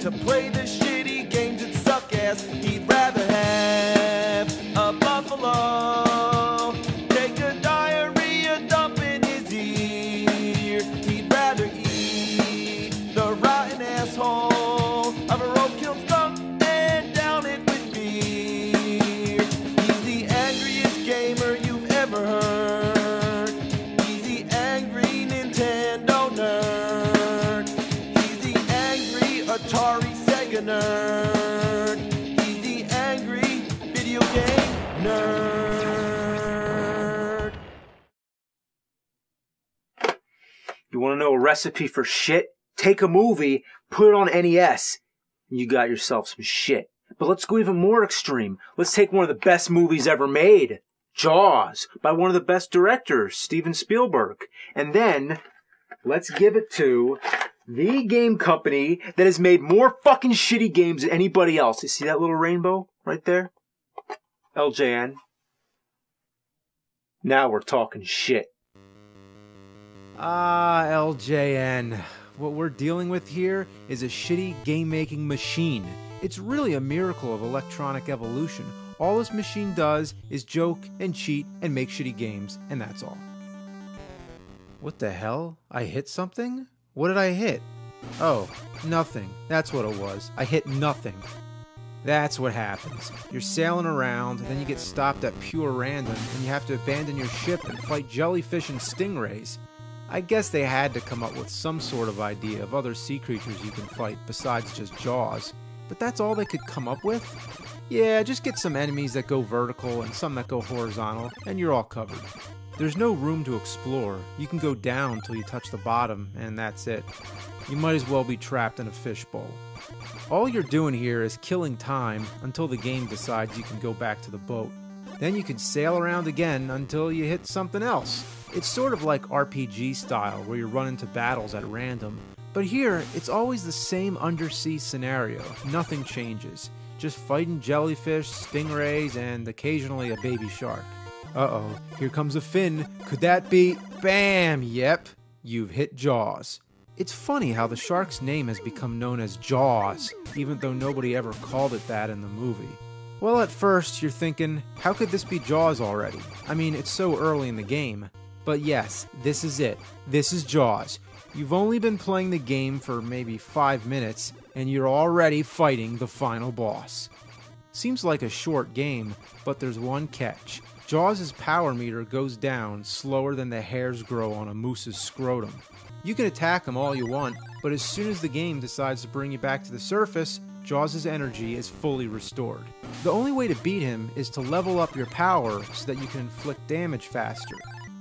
to play the shitty games that suck ass. He'd rather have a buffalo take a diarrhea dump in his ear. He'd rather eat the rotten asshole of a roadkill skunk and down it with beer. He's the angriest gamer you've ever heard. He's the angry Nintendo nerd. He's the angry Atari Sega nerd. He's the angry video game nerd. You want to know a recipe for shit? Take a movie, put it on NES, and you got yourself some shit. But let's go even more extreme. Let's take one of the best movies ever made, Jaws, by one of the best directors, Steven Spielberg. And then, let's give it to the game company that has made more fucking shitty games than anybody else. You see that little rainbow right there? LJN. Now we're talking shit. Ah, LJN. What we're dealing with here is a shitty game-making machine. It's really a miracle of electronic evolution. All this machine does is joke and cheat and make shitty games, and that's all. What the hell? I hit something? What did I hit? Oh, nothing. That's what it was. I hit nothing. That's what happens. You're sailing around, and then you get stopped at pure random, and you have to abandon your ship and fight jellyfish and stingrays. I guess they had to come up with some sort of idea of other sea creatures you can fight besides just Jaws. But that's all they could come up with? Yeah, just get some enemies that go vertical and some that go horizontal, and you're all covered. There's no room to explore. You can go down till you touch the bottom, and that's it. You might as well be trapped in a fishbowl. All you're doing here is killing time until the game decides you can go back to the boat. Then you can sail around again until you hit something else. It's sort of like RPG style, where you run into battles at random. But here, it's always the same undersea scenario. Nothing changes. Just fighting jellyfish, stingrays, and occasionally a baby shark. Uh-oh, here comes a fin. Could that be... Bam! Yep, you've hit Jaws. It's funny how the shark's name has become known as Jaws, even though nobody ever called it that in the movie. Well, at first, you're thinking, how could this be Jaws already? I mean, it's so early in the game. But yes, this is it. This is Jaws. You've only been playing the game for maybe 5 minutes, and you're already fighting the final boss. Seems like a short game, but there's one catch. Jaws' power meter goes down slower than the hairs grow on a moose's scrotum. You can attack him all you want, but as soon as the game decides to bring you back to the surface, Jaws' energy is fully restored. The only way to beat him is to level up your power so that you can inflict damage faster.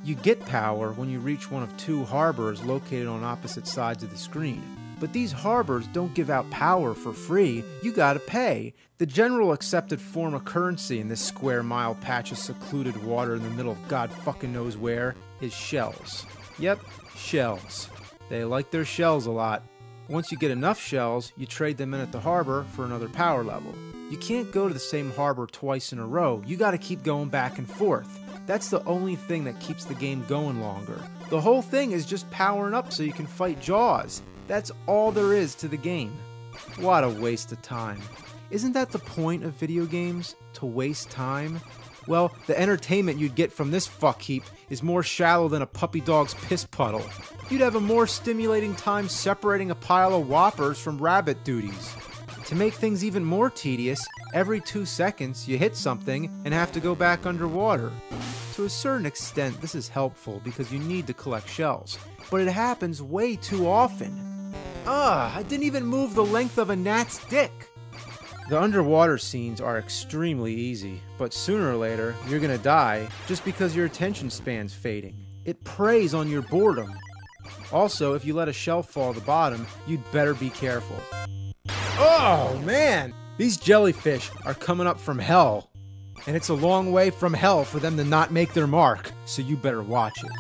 You get power when you reach one of 2 harbors located on opposite sides of the screen. But these harbors don't give out power for free, you gotta pay. The general accepted form of currency in this square mile patch of secluded water in the middle of God fucking knows where is shells. Yep, shells. They like their shells a lot. Once you get enough shells, you trade them in at the harbor for another power level. You can't go to the same harbor twice in a row, you gotta keep going back and forth. That's the only thing that keeps the game going longer. The whole thing is just powering up so you can fight Jaws. That's all there is to the game. What a waste of time. Isn't that the point of video games? To waste time? Well, the entertainment you'd get from this fuck heap is more shallow than a puppy dog's piss puddle. You'd have a more stimulating time separating a pile of whoppers from rabbit duties. To make things even more tedious, every 2 seconds you hit something and have to go back underwater. To a certain extent, this is helpful because you need to collect shells, but it happens way too often. I didn't even move the length of a gnat's dick. The underwater scenes are extremely easy, but sooner or later, you're gonna die just because your attention span's fading. It preys on your boredom. Also, if you let a shell fall to the bottom, you'd better be careful. Oh, man! These jellyfish are coming up from hell. And it's a long way from hell for them to not make their mark, so you better watch it.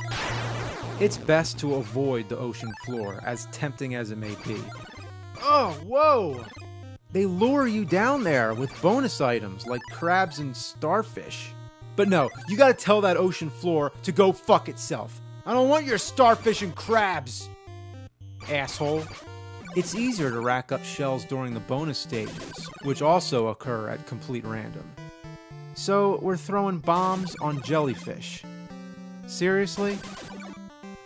It's best to avoid the ocean floor, as tempting as it may be. Oh, whoa! They lure you down there with bonus items like crabs and starfish. But no, you gotta tell that ocean floor to go fuck itself. I don't want your starfish and crabs, asshole. It's easier to rack up shells during the bonus stages, which also occur at complete random. So we're throwing bombs on jellyfish. Seriously?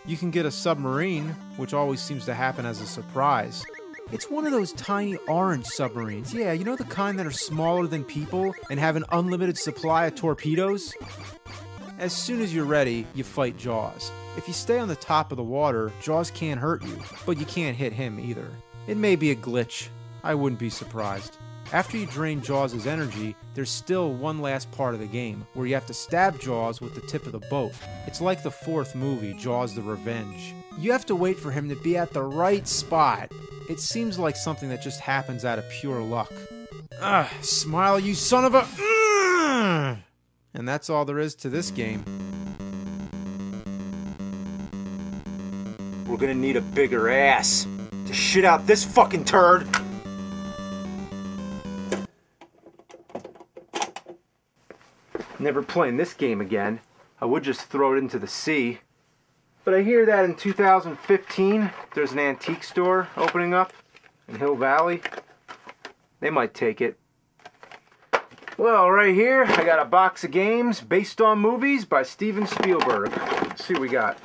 You can get a submarine, which always seems to happen as a surprise. It's one of those tiny orange submarines. Yeah, you know the kind that are smaller than people and have an unlimited supply of torpedoes? As soon as you're ready, you fight Jaws. If you stay on the top of the water, Jaws can't hurt you, but you can't hit him either. It may be a glitch. I wouldn't be surprised. After you drain Jaws' energy, there's still one last part of the game, where you have to stab Jaws with the tip of the boat. It's like the fourth movie, Jaws the Revenge. You have to wait for him to be at the right spot. It seems like something that just happens out of pure luck. Smile, you son of a... And that's all there is to this game. We're gonna need a bigger ass to shit out this fucking turd. Never playing this game again. I would just throw it into the sea. But I hear that in 2015, there's an antique store opening up in Hill Valley. They might take it. Well, right here, I got a box of games based on movies by Steven Spielberg. Let's see what we got.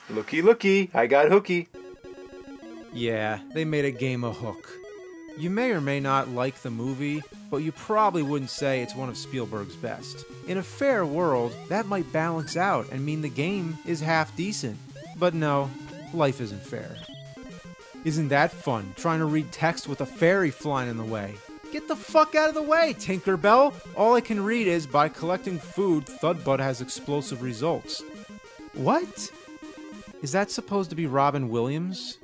Looky, looky, I got hooky. Yeah, they made a game of Hook. You may or may not like the movie, but you probably wouldn't say it's one of Spielberg's best. In a fair world, that might balance out and mean the game is half decent. But no, life isn't fair. Isn't that fun, trying to read text with a fairy flying in the way? Get the fuck out of the way, Tinkerbell! All I can read is, by collecting food, Thudbutt has explosive results. What? Is that supposed to be Robin Williams?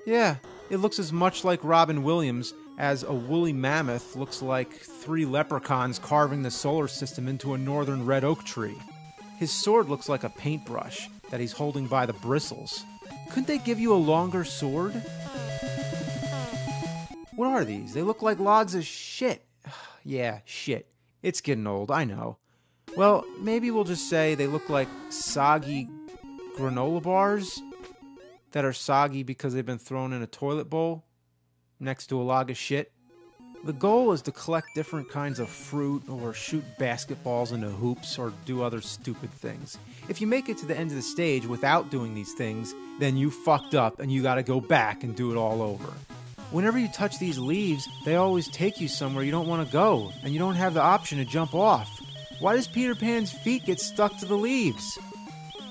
Yeah, it looks as much like Robin Williams as a woolly mammoth looks like 3 leprechauns carving the solar system into a northern red oak tree. His sword looks like a paintbrush that he's holding by the bristles. Couldn't they give you a longer sword? What are these? They look like logs of shit. Yeah, shit. It's getting old, I know. Well, maybe we'll just say they look like soggy granola bars that are soggy because they've been thrown in a toilet bowl next to a log of shit. The goal is to collect different kinds of fruit or shoot basketballs into hoops or do other stupid things. If you make it to the end of the stage without doing these things, then you fucked up and you gotta go back and do it all over. Whenever you touch these leaves, they always take you somewhere you don't want to go, and you don't have the option to jump off. Why does Peter Pan's feet get stuck to the leaves?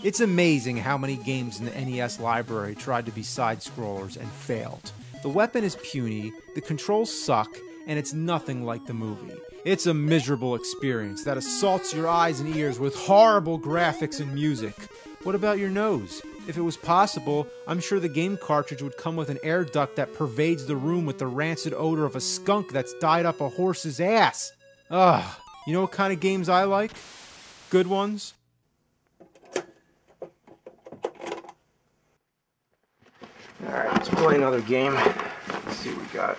It's amazing how many games in the NES library tried to be side-scrollers and failed. The weapon is puny, the controls suck, and it's nothing like the movie. It's a miserable experience that assaults your eyes and ears with horrible graphics and music. What about your nose? If it was possible, I'm sure the game cartridge would come with an air duct that pervades the room with the rancid odor of a skunk that's dyed up a horse's ass. Ugh, you know what kind of games I like? Good ones? Alright, let's play another game. Let's see what we got.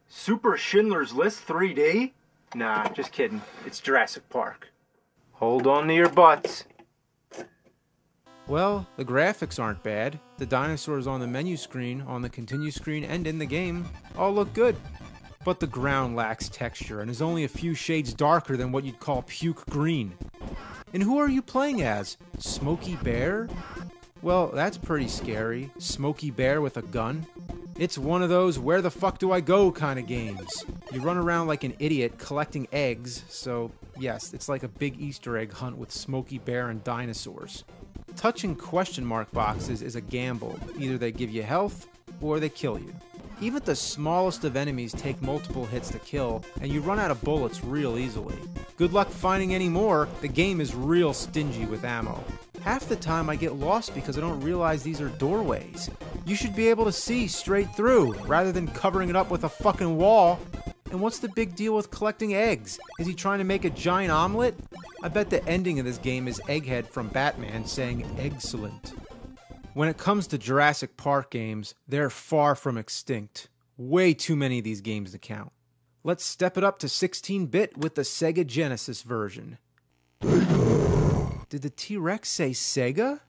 Super Schindler's List 3D? Nah, just kidding. It's Jurassic Park. Hold on to your butts. Well, the graphics aren't bad. The dinosaurs on the menu screen, on the continue screen, and in the game all look good. But the ground lacks texture and is only a few shades darker than what you'd call puke green. And who are you playing as? Smokey Bear? Well, that's pretty scary. Smokey Bear with a gun? It's one of those where the fuck do I go kind of games. You run around like an idiot collecting eggs, so yes, it's like a big Easter egg hunt with Smokey Bear and dinosaurs. Touching question mark boxes is a gamble. Either they give you health, or they kill you. Even the smallest of enemies take multiple hits to kill, and you run out of bullets real easily. Good luck finding any more, the game is real stingy with ammo. Half the time I get lost because I don't realize these are doorways. You should be able to see straight through, rather than covering it up with a fucking wall. And what's the big deal with collecting eggs? Is he trying to make a giant omelet? I bet the ending of this game is Egghead from Batman saying excellent. When it comes to Jurassic Park games, they're far from extinct. Way too many of these games to count. Let's step it up to 16-bit with the Sega Genesis version. Did the T-Rex say Sega?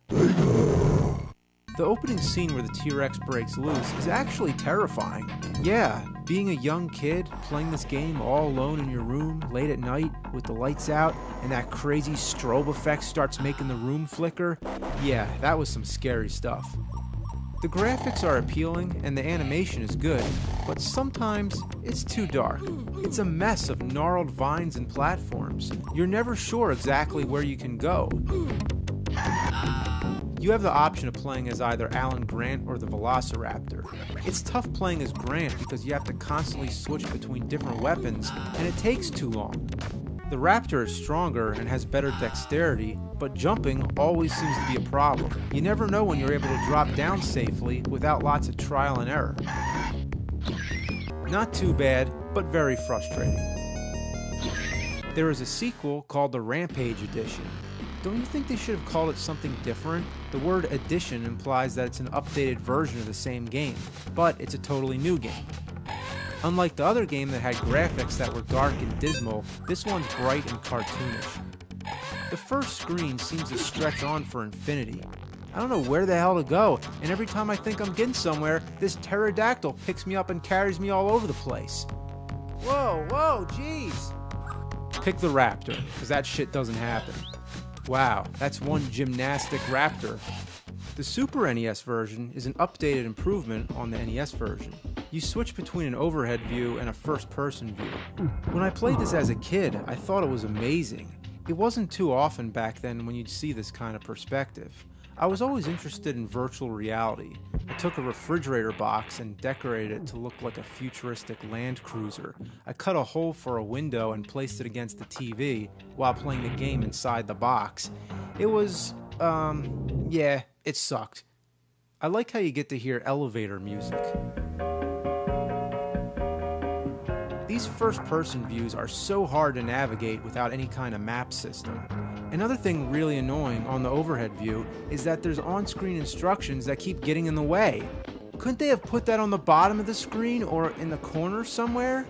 The opening scene where the T-Rex breaks loose is actually terrifying. Yeah, being a young kid, playing this game all alone in your room, late at night, with the lights out, and that crazy strobe effect starts making the room flicker, yeah, that was some scary stuff. The graphics are appealing, and the animation is good, but sometimes it's too dark. It's a mess of gnarled vines and platforms. You're never sure exactly where you can go. You have the option of playing as either Alan Grant or the Velociraptor. It's tough playing as Grant because you have to constantly switch between different weapons, and it takes too long. The Raptor is stronger and has better dexterity, but jumping always seems to be a problem. You never know when you're able to drop down safely without lots of trial and error. Not too bad, but very frustrating. There is a sequel called the Rampage Edition. Don't you think they should have called it something different? The word edition implies that it's an updated version of the same game, but it's a totally new game. Unlike the other game that had graphics that were dark and dismal, this one's bright and cartoonish. The first screen seems to stretch on for infinity. I don't know where the hell to go, and every time I think I'm getting somewhere, this pterodactyl picks me up and carries me all over the place. Whoa, whoa, jeez! Pick the Raptor, because that shit doesn't happen. Wow, that's one gymnastic raptor. The Super NES version is an updated improvement on the NES version. You switch between an overhead view and a first-person view. When I played this as a kid, I thought it was amazing. It wasn't too often back then when you'd see this kind of perspective. I was always interested in virtual reality. I took a refrigerator box and decorated it to look like a futuristic Land Cruiser. I cut a hole for a window and placed it against the TV while playing the game inside the box. It was, yeah, it sucked. I like how you get to hear elevator music. These first-person views are so hard to navigate without any kind of map system. Another thing really annoying on the overhead view is that there's on-screen instructions that keep getting in the way. Couldn't they have put that on the bottom of the screen or in the corner somewhere?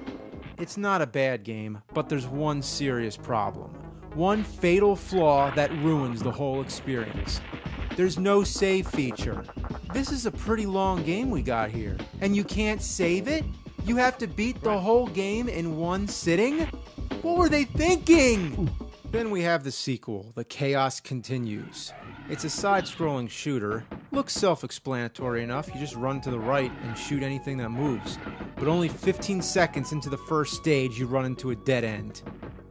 It's not a bad game, but there's one serious problem. One fatal flaw that ruins the whole experience. There's no save feature. This is a pretty long game we got here, and you can't save it? You have to beat the whole game in one sitting? What were they thinking? Then we have the sequel, The Chaos Continues. It's a side-scrolling shooter. Looks self-explanatory enough. You just run to the right and shoot anything that moves. But only 15 seconds into the first stage, you run into a dead end.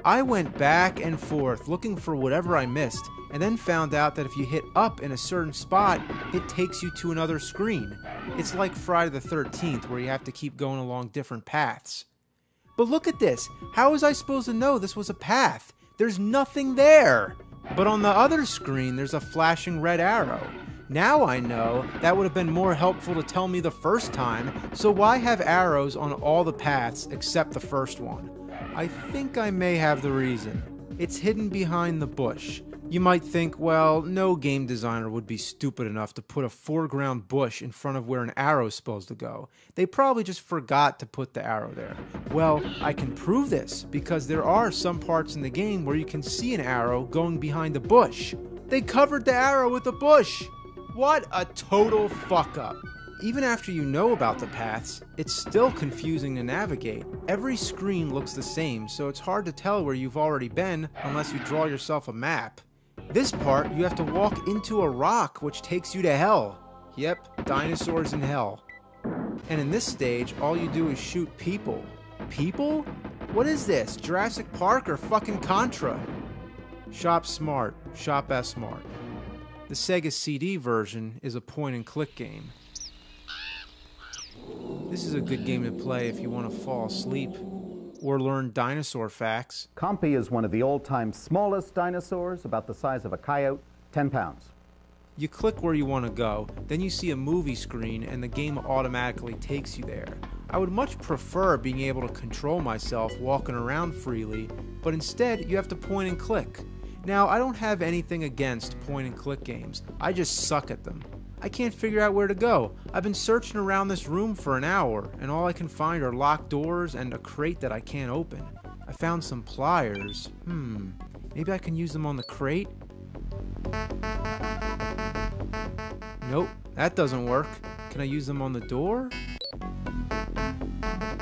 I went back and forth looking for whatever I missed, and then found out that if you hit up in a certain spot, it takes you to another screen. It's like Friday the 13th, where you have to keep going along different paths. But look at this. How was I supposed to know this was a path? There's nothing there. But on the other screen, there's a flashing red arrow. Now I know that would have been more helpful to tell me the first time, so why have arrows on all the paths except the first one? I think I may have the reason. It's hidden behind the bush. You might think, well, no game designer would be stupid enough to put a foreground bush in front of where an arrow is supposed to go. They probably just forgot to put the arrow there. Well, I can prove this, because there are some parts in the game where you can see an arrow going behind a bush. They covered the arrow with a bush! What a total fuck-up. Even after you know about the paths, it's still confusing to navigate. Every screen looks the same, so it's hard to tell where you've already been unless you draw yourself a map. This part, you have to walk into a rock, which takes you to hell. Yep, dinosaurs in hell. And in this stage, all you do is shoot people. People? What is this, Jurassic Park or fucking Contra? Shop smart, shop as smart. The Sega CD version is a point-and-click game. This is a good game to play if you want to fall asleep or learn dinosaur facts. Compy is one of the old-time smallest dinosaurs, about the size of a coyote, 10 pounds. You click where you want to go, then you see a movie screen and the game automatically takes you there. I would much prefer being able to control myself walking around freely, but instead you have to point and click. Now, I don't have anything against point and click games, I just suck at them. I can't figure out where to go. I've been searching around this room for an hour, and all I can find are locked doors and a crate that I can't open. I found some pliers. Maybe I can use them on the crate? Nope, that doesn't work. Can I use them on the door?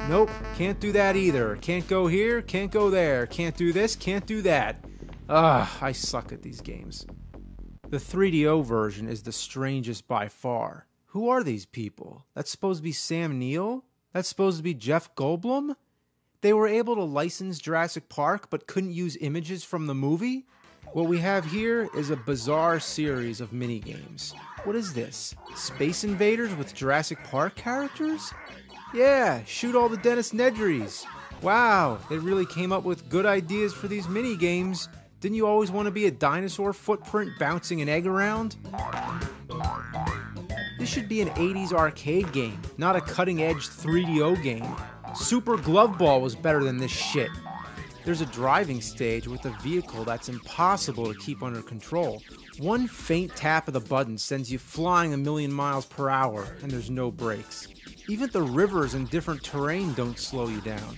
Nope, can't do that either. Can't go here, can't go there. Can't do this, can't do that. I suck at these games. The 3DO version is the strangest by far. Who are these people? That's supposed to be Sam Neill? That's supposed to be Jeff Goldblum? They were able to license Jurassic Park but couldn't use images from the movie? What we have here is a bizarre series of minigames. What is this? Space Invaders with Jurassic Park characters? Yeah, shoot all the Dennis Nedrys. Wow, they really came up with good ideas for these minigames. Didn't you always want to be a dinosaur footprint bouncing an egg around? This should be an 80s arcade game, not a cutting-edge 3DO game. Super Glove Ball was better than this shit. There's a driving stage with a vehicle that's impossible to keep under control. One faint tap of the button sends you flying 1,000,000 miles per hour, and there's no brakes. Even the rivers and different terrain don't slow you down.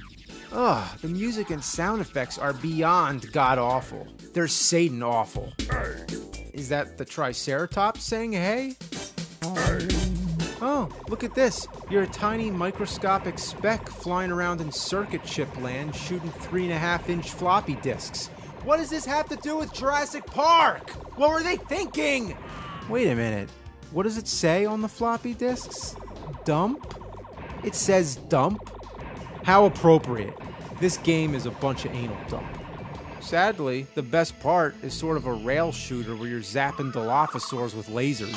The music and sound effects are beyond god-awful. They're Satan-awful. Is that the Triceratops saying hey? Oh, look at this. You're a tiny microscopic speck flying around in circuit chip land shooting 3.5-inch floppy disks. What does this have to do with Jurassic Park? What were they thinking? Wait a minute. What does it say on the floppy disks? Dump? It says dump? How appropriate. This game is a bunch of anal dump. Sadly, the best part is sort of a rail shooter where you're zapping Dilophosaurs with lasers.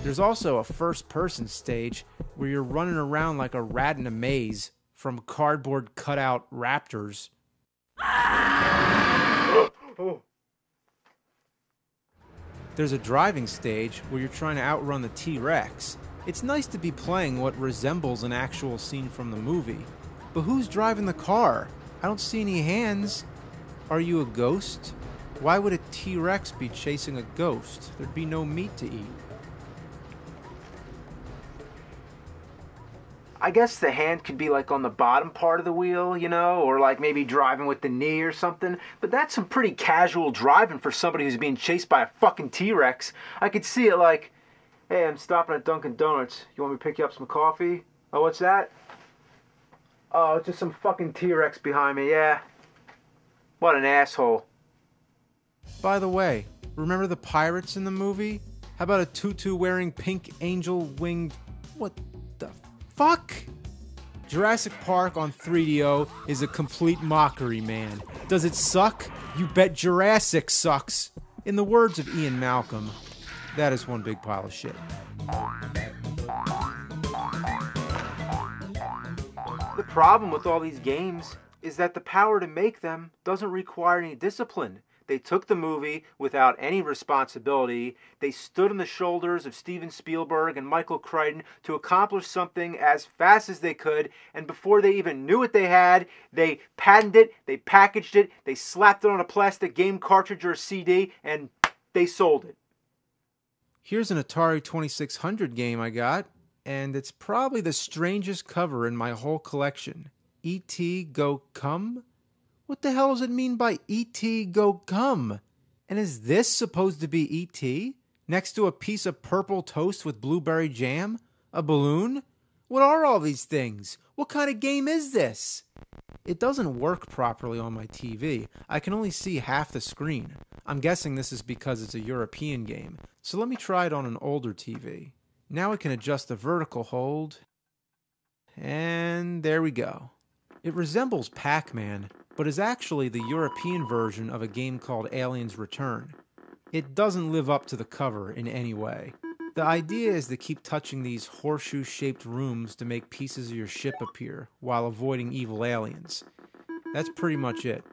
There's also a first-person stage where you're running around like a rat in a maze from cardboard cutout raptors. There's a driving stage where you're trying to outrun the T-Rex. It's nice to be playing what resembles an actual scene from the movie. But who's driving the car? I don't see any hands. Are you a ghost? Why would a T-Rex be chasing a ghost? There'd be no meat to eat. I guess the hand could be like on the bottom part of the wheel, you know, or like maybe driving with the knee or something. But that's some pretty casual driving for somebody who's being chased by a fucking T-Rex. I could see it like, hey, I'm stopping at Dunkin' Donuts. You want me to pick you up some coffee? Oh, what's that? Oh, it's just some fucking T-Rex behind me, yeah. What an asshole. By the way, remember the pirates in the movie? How about a tutu-wearing pink angel-winged... What the fuck? Jurassic Park on 3DO is a complete mockery, man. Does it suck? You bet Jurassic sucks. In the words of Ian Malcolm, that is one big pile of shit. The problem with all these games is that the power to make them doesn't require any discipline. They took the movie without any responsibility. They stood on the shoulders of Steven Spielberg and Michael Crichton to accomplish something as fast as they could, and before they even knew what they had, they patented it, they packaged it, they slapped it on a plastic game cartridge or a CD, and they sold it. Here's an Atari 2600 game I got, and it's probably the strangest cover in my whole collection. E.T. Go Come? What the hell does it mean by E.T. Go Come? And is this supposed to be E.T.? Next to a piece of purple toast with blueberry jam? A balloon? What are all these things? What kind of game is this? It doesn't work properly on my TV. I can only see half the screen. I'm guessing this is because it's a European game. So let me try it on an older TV. Now I can adjust the vertical hold. And there we go. It resembles Pac-Man, but is actually the European version of a game called Aliens Return. It doesn't live up to the cover in any way. The idea is to keep touching these horseshoe-shaped rooms to make pieces of your ship appear while avoiding evil aliens. That's pretty much it.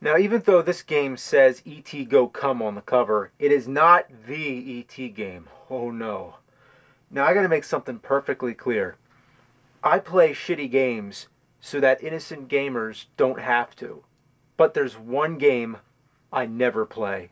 Now, even though this game says E.T. Go Come on the cover, it is not the E.T. game. Oh no. Now, I gotta make something perfectly clear. I play shitty games so that innocent gamers don't have to. But there's one game I never play.